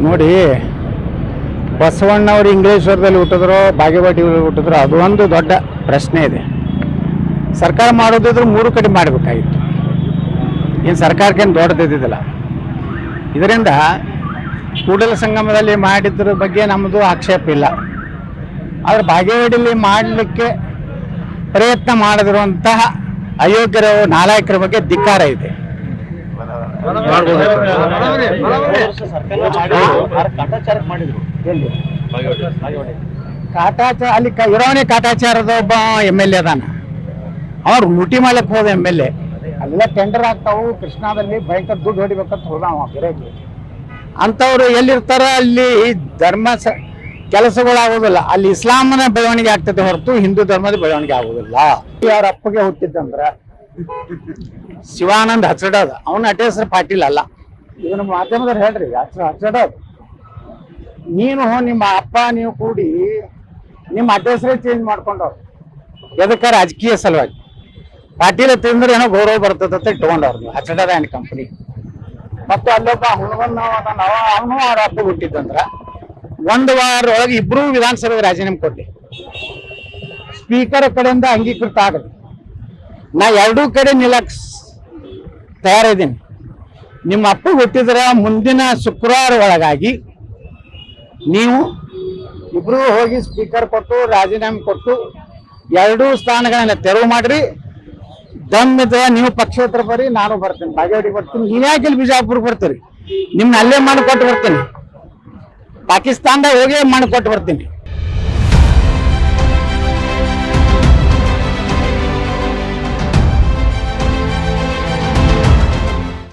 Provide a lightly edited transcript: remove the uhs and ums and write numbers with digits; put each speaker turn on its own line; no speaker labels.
ನೋಡಿ, ಬಸವಣ್ಣವರು ಇಂಗ್ಲೇಶ್ವರದಲ್ಲಿ ಹುಟ್ಟಿದ್ರು, ಬಾಗೇವಾಡಿಯಲ್ಲಿ ಹುಟ್ಟಿದ್ರು, ಅದು ಒಂದು ದೊಡ್ಡ ಪ್ರಶ್ನೆ ಇದೆ. ಸರ್ಕಾರ ಮಾಡೋದಿದ್ರು 3 ಕಡೆ ಮಾಡಬೇಕಾಗಿತ್ತು. ಏನು ಸರ್ಕಾರಕ್ಕೇನು ದೊಡ್ಡದಿದ್ದಿಲ್ಲ. ಇದರಿಂದ ಕೂಡಲ ಸಂಗಮದಲ್ಲಿ ಮಾಡಿದ್ರ ಬಗ್ಗೆ ನಮ್ಮದು ಆಕ್ಷೇಪ ಇಲ್ಲ. ಆದರೆ ಬಾಗೇವಾಡಿಯಲ್ಲಿ ಮಾಡಲಿಕ್ಕೆ ಪ್ರಯತ್ನ ಮಾಡದಿರುವಂತಹ ಅಯೋಗ್ಯರ ನಾಲಾಯಕರ ಬಗ್ಗೆ ಧಿಕ್ಕಾರ ಇದೆ. ಕಾಟಾಚಾರ ಅಲ್ಲಿ ಇರೋನೇ ಕಾಟಾಚಾರದ ಒಬ್ಬ MLA ಅದಾನ. ಅವ್ರು ಲೂಟಿ ಮಾಡ್ಲಿಕ್ಕೆ ಹೋದ MLA. ಅಲ್ಲೆಲ್ಲ ಟೆಂಡರ್ ಆಗ್ತಾವು, ಕೃಷ್ಣಾದಲ್ಲಿ ಭಯಂಕರ ದುಡ್ಡು ಹೊಡಿಬೇಕಂತ ಹೋದಾವ ಗಿರಾಕಿ. ಅಂಥವ್ರು ಎಲ್ಲಿರ್ತಾರ ಅಲ್ಲಿ ಧರ್ಮ ಕೆಲಸಗಳಾಗೋದಿಲ್ಲ. ಅಲ್ಲಿ ಇಸ್ಲಾಮನ ಬೆಳವಣಿಗೆ ಆಗ್ತದೆ ಹೊರತು ಹಿಂದೂ ಧರ್ಮದ ಬೆಳವಣಿಗೆ ಆಗೋದಿಲ್ಲ. ಯಾರ ಅಪ್ಪಗೆ ಹುಟ್ಟಿದ್ದಂದ್ರ ಶಿವಾನಂದ್ ಹಚ್ಚಡೋದು, ಅವನ ಅಟೆ ಹೆಸರು ಪಾಟೀಲ್ ಅಲ್ಲ. ಇದನ್ನ ಮಾಧ್ಯಮದವ್ರು ಹೇಳ್ರಿ, ಹಚ್ಚಡೋದು. ನೀನು ನಿಮ್ಮ ಅಪ್ಪ ನೀವು ಕೂಡಿ ನಿಮ್ಮ ಅಟೆ ಹೆಸರೇ ಚೇಂಜ್ ಮಾಡ್ಕೊಂಡವ್ರು. ಎದಕ್ಕೆ? ರಾಜಕೀಯ ಸಲುವಾಗಿ. ಪಾಟೀಲ್ ತಿಂದ್ರೆ ಏನೋ ಗೌರವ ಬರ್ತದಂತ ಇಟ್ಕೊಂಡವ್ರು ನೀವು ಹಚ್ಚಡದ ಆ್ಯಂಡ್ ಕಂಪ್ನಿ. ಮತ್ತು ಅಲ್ಲೊಬ್ಬ ಹುಣಗನ್ ಅವನು ಅವ್ರ ಅಪ್ಪ ಹುಟ್ಟಿದ್ದಂದ್ರ 1 ವಾರ ಒಳಗೆ ಇಬ್ರು ವಿಧಾನಸಭೆಗೆ ರಾಜೀನಾಮೆ ಕೊಡ್ಲಿ, ಸ್ಪೀಕರ್ ಕಡೆಯಿಂದ ಅಂಗೀಕೃತ ಆಗಲಿ. ನಾ 2 ಕಡೆ ನಿಲ್ಲಕ್ ತಯಾರಿದ್ದೀನಿ. ನಿಮ್ಮ ಅಪ್ಪ ಹುಟ್ಟಿದ್ರ ಮುಂದಿನ ಶುಕ್ರವಾರ ಒಳಗಾಗಿ ನೀವು ಇಬ್ರು ಹೋಗಿ ಸ್ಪೀಕರ್ ಕೊಟ್ಟು ರಾಜೀನಾಮೆ ಕೊಟ್ಟು 2 ಸ್ಥಾನಗಳನ್ನ ತೆರವು ಮಾಡ್ರಿ. ದಮ್ಮಿದ ನೀವು ಪಕ್ಷೇತರ ಬರ್ರಿ, ನಾನು ಬರ್ತೀನಿ, ಬಾಗೇವಾಡಿಗೆ ಬರ್ತೀನಿ. ನೀವ್ಯಾಕೆ ಇಲ್ಲಿ ಬಿಜಾಪುರಕ್ಕೆ ಬರ್ತೀರಿ? ನಿಮ್ನ ಅಲ್ಲೇ ಮಾಡಿಕೊಟ್ಟು ಬರ್ತೀನಿ, ಪಾಕಿಸ್ತಾನದಾಗ ಹೋಗಿ ಮಾಡಿಕೊಟ್ಟು ಬರ್ತೀನಿ.